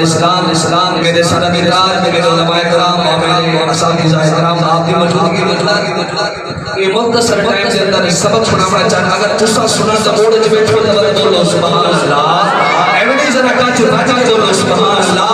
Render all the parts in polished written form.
اسلام میرے سرد ادار میرے علماء کرام میرے اساتذہ کرام آپ کی موجودگی یہ مختصر ٹائم کے اندر سبق سنانا چاہتا اگر تسا سنا تو موڑ جو بیٹھو تو بولو سبحان اللہ ایوڈی ذرا کا چاہتا بولو سبحان اللہ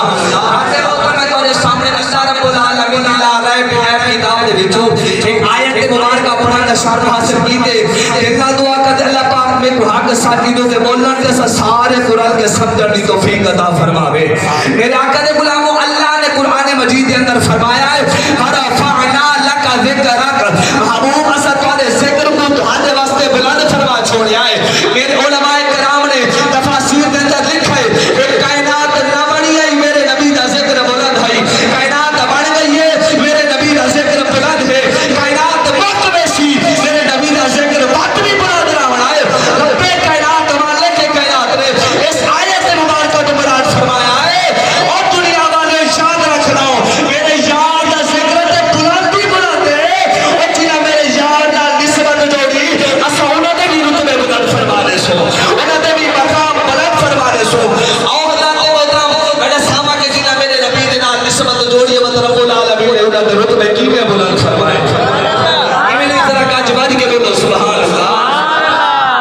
آتے وقت میں تمہارے سامنے اللہ رب العالمین لا ریب فی کتاب دے وچوں ایک آیت مبارکہ پڑھنا شرح حاصل کیتے اتنا دعا کرتے اللہ پاک میں کو حق ساتھی دو تے بولن تے سارے قرآن کے سمجھن دی توفیق عطا فرماوے میرے آقا دے غلامو اللہ نے قرآن مجید کے اندر فرمایا ہے فرفعنا لک ذکرک محبوب اسد والے ذکر کو تمہارے واسطے بلند فرما چھوڑیا ہے میرے علماء کرام نے تفاسیر کے اندر لکھا ہے کہ کائنات نہ بنی ہے میرے نبی دا ذکر بلند ہے کائنات بن گئی ہے میرے نبی دا ذکر بلند ہے کائنات وقت ویسی میرے نبی دا ذکر وقت بھی بلند رہا ہے رب کائنات مالک کائنات نے اس آیت مبارکہ کو بلند فرمایا ہے اور دنیا والے یاد رکھنا میرے یار دا ذکر تے بلند بھی بلند ہے اور جنہاں میرے یار نال نسبت جوڑی اساں انہاں دے بھی رتبے بلند فرما دے سو انہاں دے بھی مقام بلند فرما دے سو اور اللہ دے محترم میرے سامنے کے جنہاں میرے نبی دے نال نسبت جوڑی ہے وہ رب العالمین نے انہاں دے رتبے کیویں بلند فرمائے ایویں نہیں ذرا کا جواب کے بولو سبحان اللہ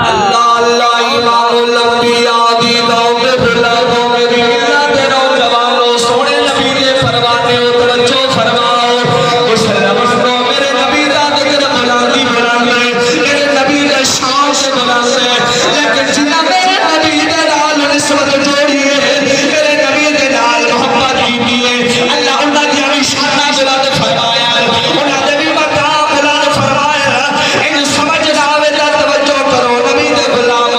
اللہ اللہ امام الانبیاء دی دعوت بلاو میری ملت نوجوانوں سونے نبی دے فرمانے توجہ فرماؤ مسلم کو میرے نبی دا ذکر بلندی بلند ہے میرے نبی دے شان سے بلند ہے لیکن جنہاں میرے نبی دے نال نسبت جوڑی ہے میرے نبی دے نال محبت کی ہے اللہ انہاں دی شان بلند فرمایا ہے انہاں دے بھی مقام بلند فرمایا ہے ان سمجھ نہ آوے تے توجہ کرو نبی دے غلام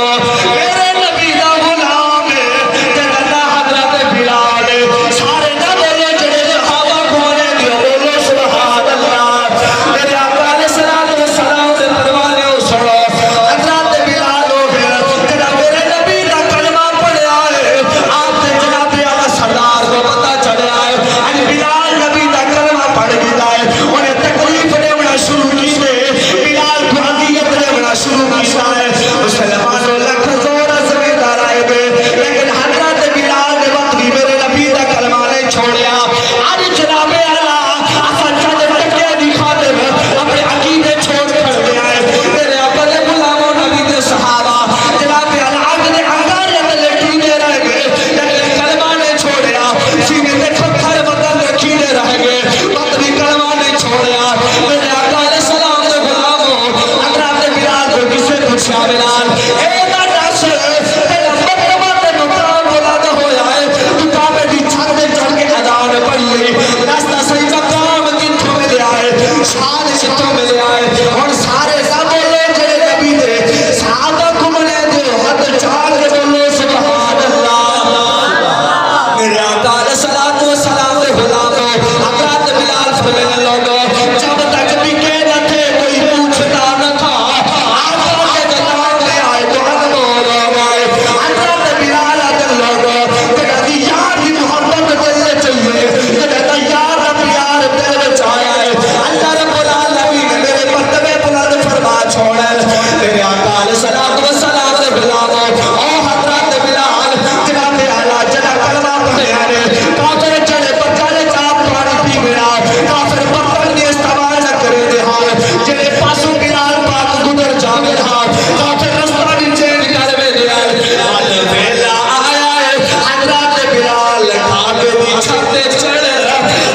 میرے نبی دا غلام ہے جنہ حضرت بلال سارے نہ بولو جڑے صحابہ گھومنے دیو بولو سبحان اللہ میرے آقا علیہ الصلوۃ والسلام دے پروانے ہو سنو حضرت بلال ہو جڑا میرے نبی دا کلمہ پڑھیا ہے آپ تے جناب اعلی سردار کو پتہ چلیا ہے ان بلال نبی دا کلمہ پڑھ گیا ہے انہیں تکلیف دینا شروع کی ہے بلال کو اذیت دینا شروع کیا ہے مسلمانوں لکھ زور زمیندار آئے گئے لیکن حضرت بلال نے وقت بھی میرے نبی دا کلمہ نہیں چھوڑیا آج جناب اللہ اصل چند ٹکے دکھاتے ہیں اپنے عقیدے چھوڑ کر دیا ہے میرے اپنے غلاموں نبی دے صحابہ جناب اللہ آج نے انگاریت لکھینے رہ گئے لیکن کلمہ نہیں چھوڑیا سینے میں پتھر بدل لکھینے رہ گئے وقت بھی کلمہ نہیں چھوڑیا میرے آقا علیہ السلام دے غلاموں حضرت بلال کو کسے پوچھا بلال اے دس تیرا مرتبہ تے مقام بلند ہویا ہے تو کعبے دی چھت تے چڑھ کے اذان پڑھی راستہ صحیح مقام کتھوں ملیا ہے شان کتھوں ملیا ہے اور سارے سب بولے جڑے نبی دے صحابہ گھومنے دے حد چاڑ کے بولو سبحان اللہ میرے آقا علیہ الصلوۃ والسلام دے غلاموں حضرت بلال فرمانے لوگوں جب تک بھی کہ نہ تھے کوئی پوچھتا نہ تھا آقا کے جلال میں آئے تو انمول ہو گئے حضرت بلال ادھر لوگوں تیرا دی یار دی محبت دل چاہیے تیرا دی یار دا پیار دل چاہیا ہے اللہ رب العالمین نے میرے مرتبے بلند فرما چھوڑا ہے میرے آقا علیہ الصلوۃ والسلام دے غلاموں او حضرت بلال جناب اعلی جنا کلمہ پڑھیا نے کافر چڑے پتھر چاپ پانی پی گیا کافر پتھر نے استعمال نہ کرے دے حال جڑے پاسوں بلال پاک گزر جاوے ہاں کافر رستہ بھی چینج کر وے دے حال ویلا آیا ہے حضرت بلال کعبے دی چھت تے چڑھ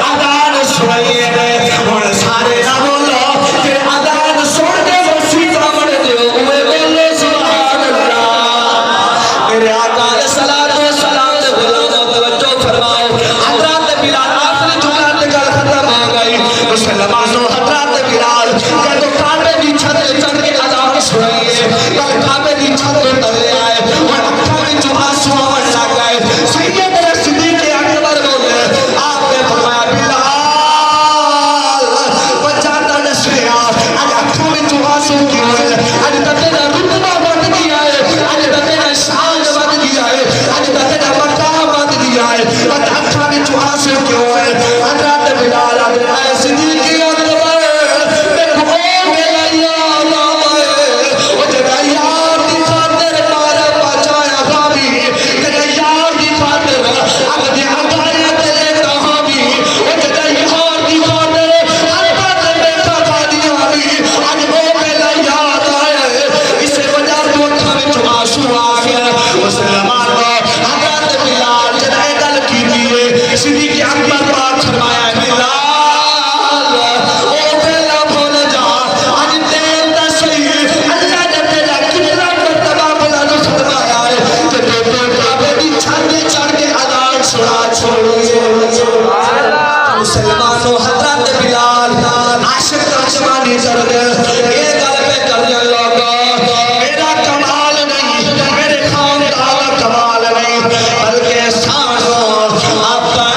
اذان سنائیے نے ہن سارے نہ بولو کہ اذان سن کے مسیح بن دیو اوے بولو سبحان اللہ میرے آقا علیہ الصلوۃ والسلام دے غلاموں توجہ فرماؤ حضرت بلال آخری جملہ تے گل ختم ہو گئی مسلمانوں حضرت بلال جدوں کعبے دی چھت تے چڑھ کے اذان سنائیے کل کعبے دی چھت تے تلے آئے اور اکھاں وچ آنسو آون لگ گئے سیدنا صدیق اکبر بولے آپ نے فرمایا بلال بچہ تا نسیا اج اکھاں وچ آنسو کیوں ہے اج تے تیرا رتبہ بڑھ گیا ہے اج تے تیرا شان بڑھ گیا ہے اج تے تیرا مقام بڑھ گیا ہے اج اکھاں وچ آنسو کیوں ہے حضرت بلال اے صدیق اکبر میں کو میرا یاد دے یہ گل پہ کرنے لگا میرا کمال نہیں میرے خاندان کا کمال نہیں بلکہ سانو اپنا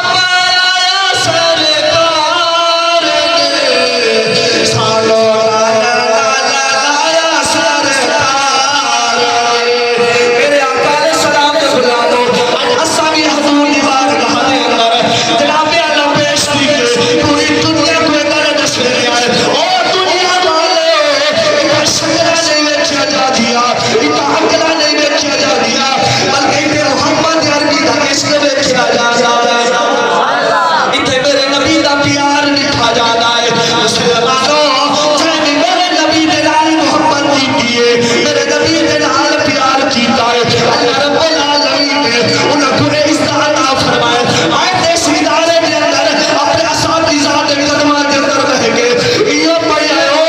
پایا سرکار سانو لایا سرکار میرے آقا علیہ السلام کے غلاموں اسا بھی حضور دی بارگاہ دے اندر جناب اعلی پیش کی پوری دنیا کو ادھر دس لے آئے او دنیا والے ایک شکرہ نہیں ویکھیا جا دیا ایک عقلہ نہیں ویکھیا جا دیا بلکہ ایک محمد عربی دا عشق ویکھیا جا رہا ہے اتنے میرے نبی دا پیار نکھا جانا ہے مسلمانوں چاہے میرے نبی دے نال محبت کی ہے میرے نبی دے نال پیار کیتا ہے اللہ رب العالمین نے انہاں کو عزت عطا فرمائے آئے دیش ادارے دے اندر اپنے اساتذہ دے قدماں دے اندر بہ کے یہ پڑھیا او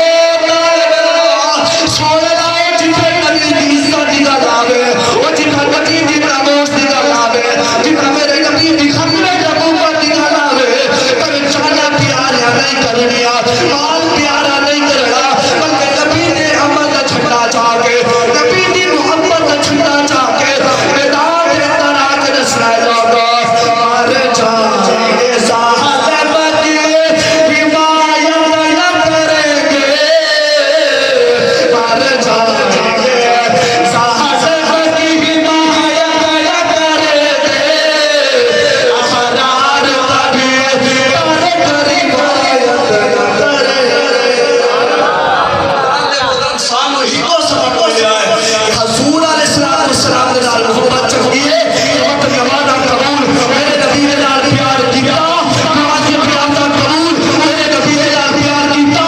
سونے لائے جتنے نبی دی عزت دی گل آوے او جتنا نبی دی ناموس دی گل آوے جتنا میرے نبی دی خمرے جبوبت دی گل آوے کبھی چانا پیارا نہیں کرنیا مال پیارا نہیں کرنا بلکہ نبی دے عمل دا چھٹا چاہ کے نبی دی محبت دا چھٹا چاہ کے میدان دے اندر آ کے نسلائے لوگا مار جائے صاحبت حمایت نہ کریں گے مار جائے صاحبت حمایت نہ کریں گے احرار کبھی سانو ہی کو سبق ملیا ہے حضور علیہ السلام دے نال محبت چنگی ہے وقت نمازاں قبول میرے نبی دے نال پیار کیتا نماز پیار دا قبول میرے نبی دے نال پیار کیتا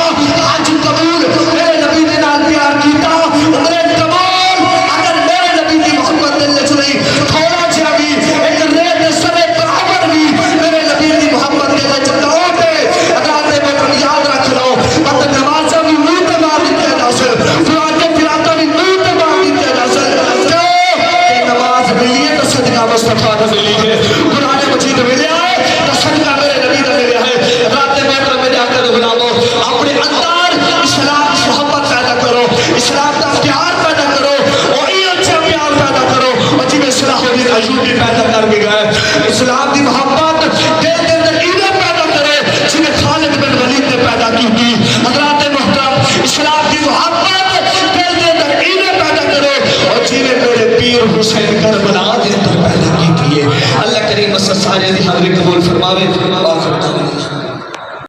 حج قبول میرے نبی دے نال پیار کیتا عمرہ قبول اگر میرے نبی دی محبت دل وچ نہیں تھوڑا جہا بھی ایک ریت سرے برابر بھی میرے نبی دی محبت دل وچ نہ ہوے اگر تے میں یاد رکھ لو وقت نمازاں بھی منہ تے مار دتے دسل قرآن کے پراتا بھی منہ تے مار دتے دسل کیوں کہ نماز ملی ہے تو صدقہ مصطفیٰ کا ملی ہے قرآن مجید ملیا ہے تو صدقہ میرے نبی کا ملیا ہے رات محترم میں جا کر غلاموں اپنے اندر اسلام کی محبت پیدا کرو اسلام کا پیار پیدا کرو اور یہ اچھا پیار پیدا کرو اور جی میں صلاح الدین ایوبی پیدا کر کے گئے اسلام کی محبت دل کے اندر ایمان پیدا کرے جنہیں خالد بن ولید نے پیدا کی تھی حضرات محترم اسلام کی محبت دل کے اندر ایمان پیدا کرے اور جنہیں میرے پیر حسین کربلا دے اندر پیدا کی تھی اللہ کریم سارے دی حاضری قبول فرماوے